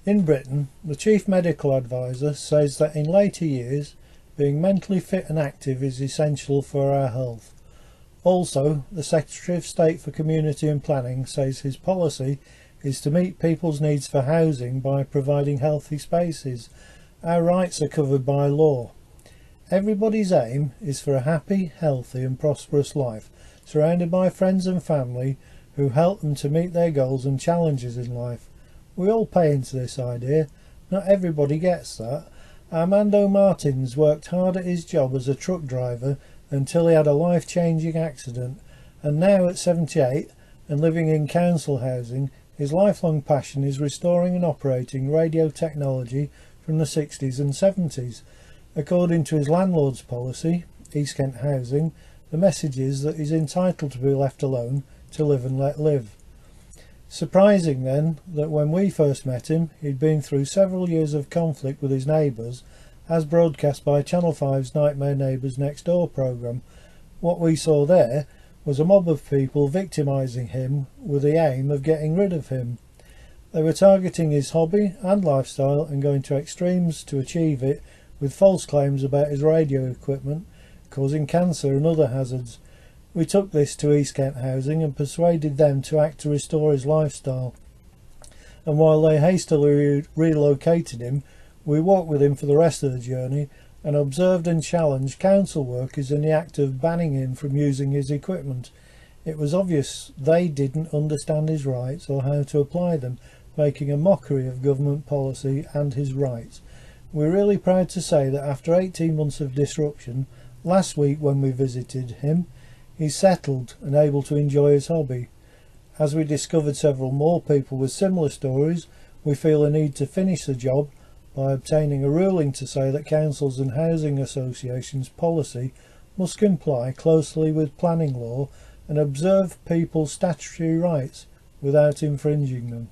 In Britain, the Chief Medical Advisor says that in later years, being mentally fit and active is essential for our health. Also, the Secretary of State for Community and Planning says his policy is to meet people's needs for housing by providing healthy spaces. Our rights are covered by law. Everybody's aim is for a happy, healthy and prosperous life, surrounded by friends and family who help them to meet their goals and challenges in life. We all pay into this idea. Not everybody gets that. Armando Martins worked hard at his job as a truck driver until he had a life-changing accident, and now at 78 and living in council housing, his lifelong passion is restoring and operating radio technology from the 60s and 70s. According to his landlord's policy, East Kent Housing, the message is that he's entitled to be left alone to live and let live. Surprising then that when we first met him, he'd been through several years of conflict with his neighbours, as broadcast by Channel 5's Nightmare Neighbours Next Door programme. What we saw there was a mob of people victimising him with the aim of getting rid of him. They were targeting his hobby and lifestyle and going to extremes to achieve it, with false claims about his radio equipment, causing cancer and other hazards. We took this to East Kent Housing and persuaded them to act to restore his lifestyle. And while they hastily relocated him, we walked with him for the rest of the journey and observed and challenged council workers in the act of banning him from using his equipment. It was obvious they didn't understand his rights or how to apply them, making a mockery of government policy and his rights. We're really proud to say that after 18 months of disruption, last week when we visited him, he's settled and able to enjoy his hobby. As we discovered several more people with similar stories, we feel a need to finish the job by obtaining a ruling to say that councils and housing associations' policy must comply closely with planning law and observe people's statutory rights without infringing them.